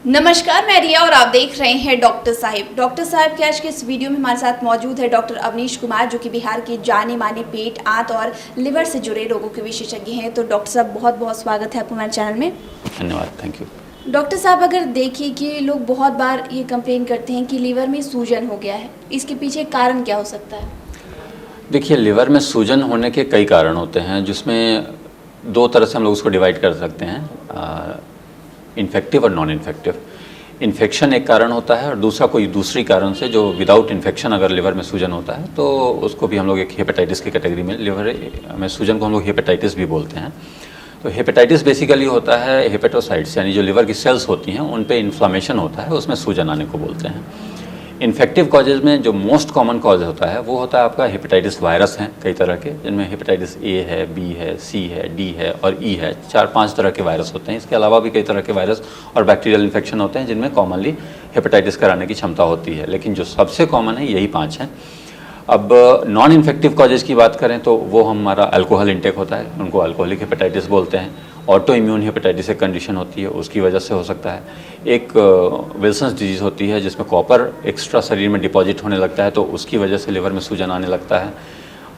नमस्कार, मैं रिया और आप देख रहे हैं डॉक्टर साहिब। डॉक्टर साहिब के आज के इस वीडियो में हमारे साथ मौजूद है डॉक्टर अवनीश कुमार, जो कि बिहार के जाने माने पेट, आंत और लिवर से जुड़े रोगों के विशेषज्ञ हैं। तो डॉक्टर साहब, बहुत बहुत स्वागत है आपको हमारे चैनल में। धन्यवाद, थैंक यू। डॉक्टर साहब, अगर देखिए कि लोग बहुत बार ये कंप्लेन करते हैं कि लीवर में सूजन हो गया है, इसके पीछे कारण क्या हो सकता है? देखिए, लिवर में सूजन होने के कई कारण होते हैं, जिसमें दो तरह से हम लोग उसको डिवाइड कर सकते हैं, इन्फेक्टिव और नॉन इन्फेक्टिव। इन्फेक्शन एक कारण होता है और दूसरा कोई दूसरी कारण से जो विदाउट इन्फेक्शन अगर लिवर में सूजन होता है तो उसको भी हम लोग एक हेपेटाइटिस की कैटेगरी में, लिवर में सूजन को हम लोग हेपेटाइटिस भी बोलते हैं। तो हेपेटाइटिस बेसिकली होता है हेपेटोसाइट्स, यानी जो लिवर की सेल्स होती हैं उन पे इन्फ्लामेशन होता है, उसमें सूजन आने को बोलते हैं। इन्फेक्टिव कॉजेज़ में जो मोस्ट कॉमन कॉज होता है वो होता है आपका हेपेटाइटिस वायरस हैं कई तरह के, जिनमें हेपेटाइटिस ए है, बी है, सी है, डी है और ई है। 4-5 तरह के वायरस होते हैं। इसके अलावा भी कई तरह के वायरस और बैक्टीरियल इन्फेक्शन होते हैं जिनमें कॉमनली हेपेटाइटिस कराने की क्षमता होती है, लेकिन जो सबसे कॉमन है यही 5 हैं। अब नॉन इन्फेक्टिव कॉजेज़ की बात करें तो वो हमारा अल्कोहल इंटेक होता है, उनको अल्कोहलिक हेपेटाइटिस बोलते हैं। ऑटो इम्यून हेपेटाइटिस एक कंडीशन होती है, उसकी वजह से हो सकता है। एक विल्सन्स डिजीज़ होती है जिसमें कॉपर एक्स्ट्रा शरीर में डिपॉजिट होने लगता है, तो उसकी वजह से लिवर में सूजन आने लगता है।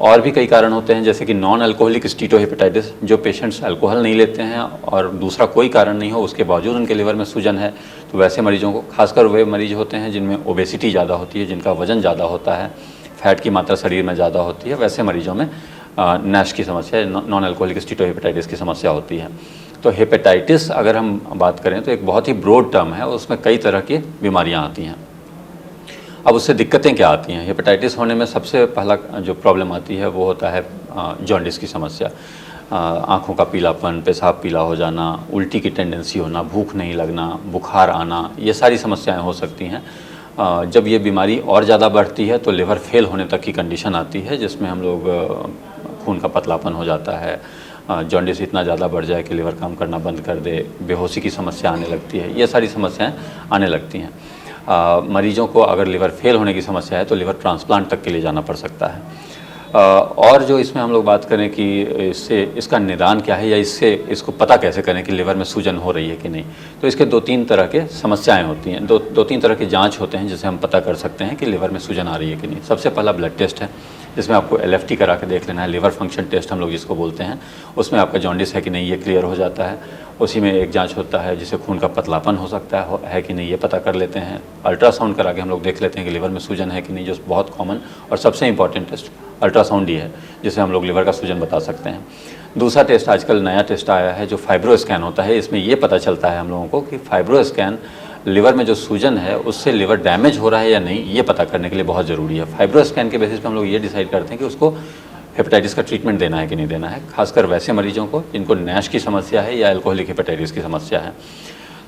और भी कई कारण होते हैं, जैसे कि नॉन अल्कोहलिक स्टीटोहेपेटाइटिस, जो पेशेंट्स अल्कोहल नहीं लेते हैं और दूसरा कोई कारण नहीं हो उसके बावजूद उनके लिवर में सूजन है, तो वैसे मरीजों को, खासकर वे मरीज होते हैं जिनमें ओबेसिटी ज़्यादा होती है, जिनका वजन ज़्यादा होता है, फैट की मात्रा शरीर में ज़्यादा होती है, वैसे मरीजों में नैश की समस्या, नॉन अल्कोहलिक स्टीटोहेपेटाइटिस की समस्या होती है। तो हेपेटाइटिस अगर हम बात करें तो एक बहुत ही ब्रॉड टर्म है, उसमें कई तरह की बीमारियां आती हैं। अब उससे दिक्कतें क्या आती हैं? हेपेटाइटिस होने में सबसे पहला जो प्रॉब्लम आती है वो होता है जॉन्डिस की समस्या। आँखों का पीलापन, पेशाब पीला हो जाना, उल्टी की टेंडेंसी होना, भूख नहीं लगना, बुखार आना, ये सारी समस्याएं हो सकती हैं। जब ये बीमारी और ज़्यादा बढ़ती है तो लिवर फेल होने तक की कंडीशन आती है, जिसमें हम लोग खून का पतलापन हो जाता है, जॉन्डिस इतना ज़्यादा बढ़ जाए कि लिवर काम करना बंद कर दे, बेहोशी की समस्या आने लगती है, ये सारी समस्याएं आने लगती हैं। मरीजों को अगर लिवर फेल होने की समस्या है तो लिवर ट्रांसप्लांट तक के लिए जाना पड़ सकता है। और जो इसमें हम लोग बात करें कि इसका निदान क्या है या इसको पता कैसे करें कि लिवर में सूजन हो रही है कि नहीं, तो इसके 2-3 तरह के समस्याएं होती हैं, दो तीन तरह के जांच होते हैं जिससे हम पता कर सकते हैं कि लिवर में सूजन आ रही है कि नहीं। सबसे पहला ब्लड टेस्ट है, जिसमें आपको LFT करा के देख लेना है, लिवर फंक्शन टेस्ट हम लोग जिसको बोलते हैं। उसमें आपका जॉन्डिस है कि नहीं ये क्लियर हो जाता है। उसी में एक जांच होता है जिसे खून का पतलापन हो सकता है कि नहीं, ये पता कर लेते हैं। अल्ट्रासाउंड करा के हम लोग देख लेते हैं कि लिवर में सूजन है कि नहीं, जो बहुत कॉमन और सबसे इंपॉर्टेंट टेस्ट अल्ट्रासाउंड ही है, जिसे हम लोग लिवर का सूजन बता सकते हैं। दूसरा टेस्ट, आजकल नया टेस्ट आया है जो फाइब्रो स्कैन होता है। इसमें ये पता चलता है हम लोगों को कि फाइब्रो स्कैन लिवर में जो सूजन है उससे लिवर डैमेज हो रहा है या नहीं, ये पता करने के लिए बहुत ज़रूरी है। फाइब्रो स्कैन के बेसिस पे हम लोग ये डिसाइड करते हैं कि उसको हेपेटाइटिस का ट्रीटमेंट देना है कि नहीं देना है, खासकर वैसे मरीजों को जिनको नैश की समस्या है या अल्कोहलिक हेपेटाइटिस की समस्या है।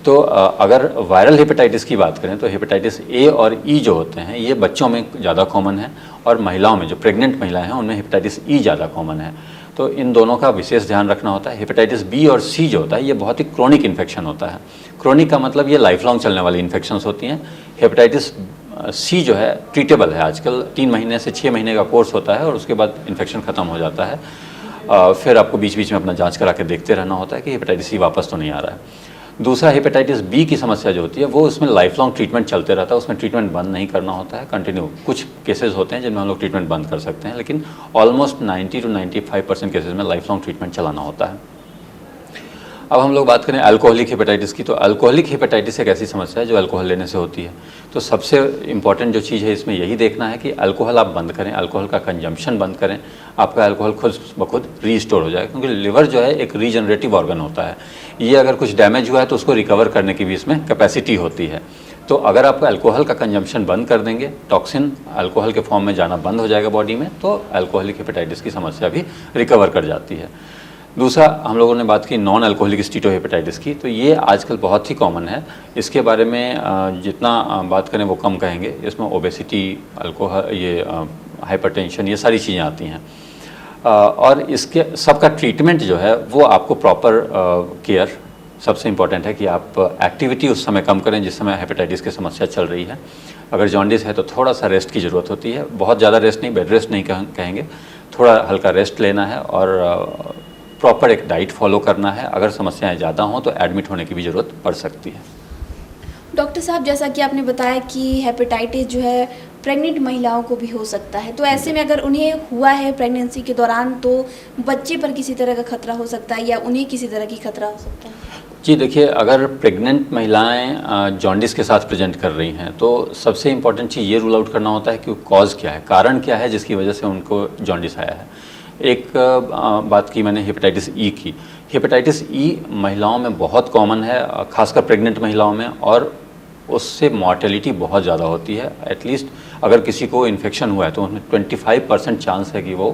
तो अगर वायरल हेपेटाइटिस की बात करें तो हेपेटाइटिस ए और ई जो होते हैं ये बच्चों में ज़्यादा कॉमन है, और महिलाओं में, जो प्रेग्नेंट महिलाएं हैं उनमें हेपेटाइटिस ई ज़्यादा कॉमन है। तो इन दोनों का विशेष ध्यान रखना होता है। हेपेटाइटिस बी और सी जो होता है ये बहुत ही क्रोनिक इन्फेक्शन होता है। क्रोनिक का मतलब ये लाइफ लॉन्ग चलने वाली इन्फेक्शंस होती हैं। हेपेटाइटिस सी जो है ट्रीटेबल है, आजकल 3 महीने से 6 महीने का कोर्स होता है और उसके बाद इन्फेक्शन ख़त्म हो जाता है। फिर आपको बीच बीच में अपना जांच करा के देखते रहना होता है कि हेपेटाइटिस सी वापस तो नहीं आ रहा है। दूसरा, हेपेटाइटिस बी की समस्या जो होती है वो उसमें लाइफ लॉन्ग ट्रीटमेंट चलते रहता है, उसमें ट्रीटमेंट बंद नहीं करना होता है, कंटिन्यू। कुछ केसेस होते हैं जिनमें हम लोग ट्रीटमेंट बंद कर सकते हैं, लेकिन ऑलमोस्ट 90 to 95% केसेस में लाइफ लॉन्ग ट्रीटमेंट चलाना होता है। अब हम लोग बात करें अल्कोहलिक हेपेटाइटिस की, तो अल्कोहलिक हेपेटाइटिस एक ऐसी समस्या है जो अल्कोहल लेने से होती है। तो सबसे इंपॉर्टेंट जो चीज़ है इसमें यही देखना है कि अल्कोहल आप बंद करें, अल्कोहल का कंजम्पशन बंद करें, आपका अल्कोहल खुद ब खुद रीस्टोर हो जाए, क्योंकि लिवर जो है एक रीजनरेटिव ऑर्गन होता है। ये अगर कुछ डैमेज हुआ है तो उसको रिकवर करने की भी इसमें कैपेसिटी होती है। तो अगर आप अल्कोहल का कंजम्पशन बंद कर देंगे, टॉक्सिन अल्कोहल के फॉर्म में जाना बंद हो जाएगा बॉडी में, तो अल्कोहलिक हेपेटाइटिस की समस्या भी रिकवर कर जाती है। दूसरा, हम लोगों ने बात की नॉन अल्कोहलिक स्टीटोहेपेटाइटिस की, तो ये आजकल बहुत ही कॉमन है। इसके बारे में जितना बात करें वो कम कहेंगे। इसमें ओबेसिटी, अल्कोहल, ये हाइपरटेंशन, ये सारी चीज़ें आती हैं। और इसके सबका ट्रीटमेंट जो है वो आपको प्रॉपर केयर, सबसे इम्पॉर्टेंट है कि आप एक्टिविटी उस समय कम करें जिस समय हेपेटाइटिस की समस्या चल रही है। अगर जॉन्डिस है तो थोड़ा सा रेस्ट की ज़रूरत होती है, बहुत ज़्यादा रेस्ट नहीं, बेड रेस्ट नहीं कहेंगे, थोड़ा हल्का रेस्ट लेना है और प्रॉपर एक डाइट फॉलो करना है। अगर समस्याएं ज़्यादा हों तो एडमिट होने की भी ज़रूरत पड़ सकती है। डॉक्टर साहब, जैसा कि आपने बताया कि हेपेटाइटिस जो है प्रेग्नेंट महिलाओं को भी हो सकता है, तो ऐसे में अगर उन्हें हुआ है प्रेगनेंसी के दौरान तो बच्चे पर किसी तरह का खतरा हो सकता है या उन्हें किसी तरह की खतरा हो सकता है? जी देखिए, अगर प्रेग्नेंट महिलाएं जॉन्डिस के साथ प्रेजेंट कर रही हैं तो सबसे इम्पॉर्टेंट चीज़ ये रूल आउट करना होता है कि कॉज क्या है, कारण क्या है जिसकी वजह से उनको जॉन्डिस आया है। एक बात की मैंने हेपेटाइटिस ई की। हेपेटाइटिस ई महिलाओं में बहुत कॉमन है, खासकर प्रेग्नेंट महिलाओं में, और उससे मॉर्टेलिटी बहुत ज़्यादा होती है। एटलीस्ट अगर किसी को इन्फेक्शन हुआ है तो उनमें 25% चांस है कि वो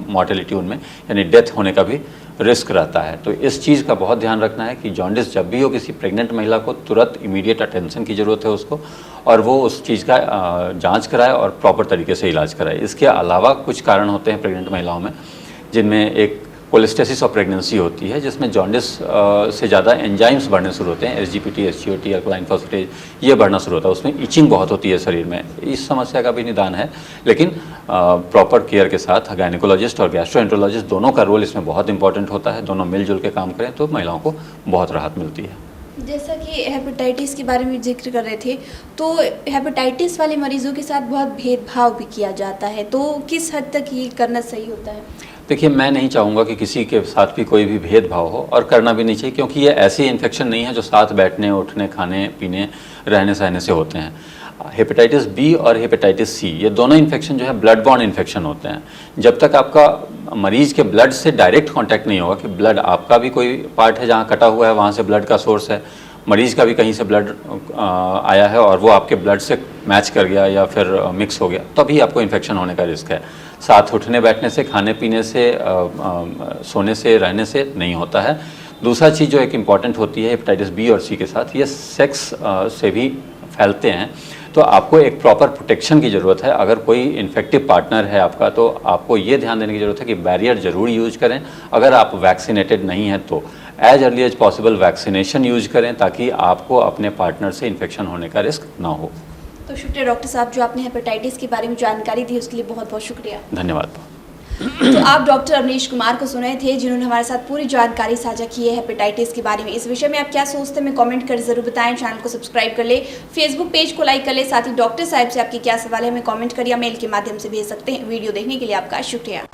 मॉर्टेलिटी उनमें यानी डेथ होने का भी रिस्क रहता है। तो इस चीज़ का बहुत ध्यान रखना है कि जॉन्डिस जब भी हो किसी प्रेग्नेंट महिला को तुरंत इमीडिएट अटेंशन की ज़रूरत है उसको, और वो उस चीज़ का जांच कराए और प्रॉपर तरीके से इलाज कराए। इसके अलावा कुछ कारण होते हैं प्रेग्नेंट महिलाओं में, जिनमें एक कोलेस्टेसिस ऑफ प्रेगनेंसी होती है, जिसमें जॉन्डिस से ज़्यादा एंजाइम्स बढ़ने शुरू होते हैं, SGPT, SGOT, अल्कलाइन फॉस्फेटेज, ये बढ़ना शुरू होता है। उसमें इचिंग बहुत होती है शरीर में। इस समस्या का भी निदान है, लेकिन प्रॉपर केयर के साथ गायनिकोलॉजिस्ट और गैस्ट्रोएंटरोलॉजिस्ट दोनों का रोल इसमें बहुत इंपॉर्टेंट होता है। दोनों मिलजुल के काम करें तो महिलाओं को बहुत राहत मिलती है। जैसा कि हेपेटाइटिस के बारे में जिक्र कर रहे थे, तो हेपेटाइटिस वाले मरीजों के साथ बहुत भेदभाव भी किया जाता है, तो किस हद तक ये करना सही होता है? देखिए, मैं नहीं चाहूँगा कि किसी के साथ भी कोई भी भेदभाव हो, और करना भी नहीं चाहिए, क्योंकि ये ऐसी इन्फेक्शन नहीं है जो साथ बैठने, उठने, खाने पीने, रहने सहने से होते हैं। हेपेटाइटिस बी और हेपेटाइटिस सी, ये दोनों इन्फेक्शन जो है ब्लड बॉर्न इन्फेक्शन होते हैं। जब तक आपका मरीज के ब्लड से डायरेक्ट कांटेक्ट नहीं होगा, कि ब्लड आपका भी कोई पार्ट है जहाँ कटा हुआ है, वहाँ से ब्लड का सोर्स है, मरीज़ का भी कहीं से ब्लड आया है और वो आपके ब्लड से मैच कर गया या फिर मिक्स हो गया, तभी आपको इन्फेक्शन होने का रिस्क है। साथ उठने बैठने से, खाने पीने से, सोने से, रहने से नहीं होता है। दूसरा चीज़ जो एक इम्पॉर्टेंट होती है हेपेटाइटिस बी और सी के साथ, ये सेक्स से भी फैलते हैं, तो आपको एक प्रॉपर प्रोटेक्शन की ज़रूरत है। अगर कोई इन्फेक्टिव पार्टनर है आपका, तो आपको ये ध्यान देने की ज़रूरत है कि बैरियर ज़रूर यूज करें। अगर आप वैक्सीनेटेड नहीं हैं तो as early as possible vaccination use करें, ताकि आपको अपने पार्टनर से इन्फेक्शन होने का रिस्क ना हो। तो शुक्रिया डॉक्टर साहब, जो आपने हेपेटाइटिस के बारे में जानकारी दी उसके लिए बहुत बहुत शुक्रिया। धन्यवाद। तो आप डॉक्टर अवनीश कुमार को सुने थे, जिन्होंने हमारे साथ पूरी जानकारी साझा की है हेपेटाइटिस के बारे में। इस विषय में आप क्या सोचते हैं, हमें कमेंट कर जरूर बताएं। चैनल को सब्सक्राइब कर ले, फेसबुक पेज को लाइक कर ले, साथ ही डॉक्टर साहब से आपके क्या सवाल है हमें कमेंट करिए, मेल के माध्यम से भेज सकते हैं। वीडियो देखने के लिए आपका शुक्रिया।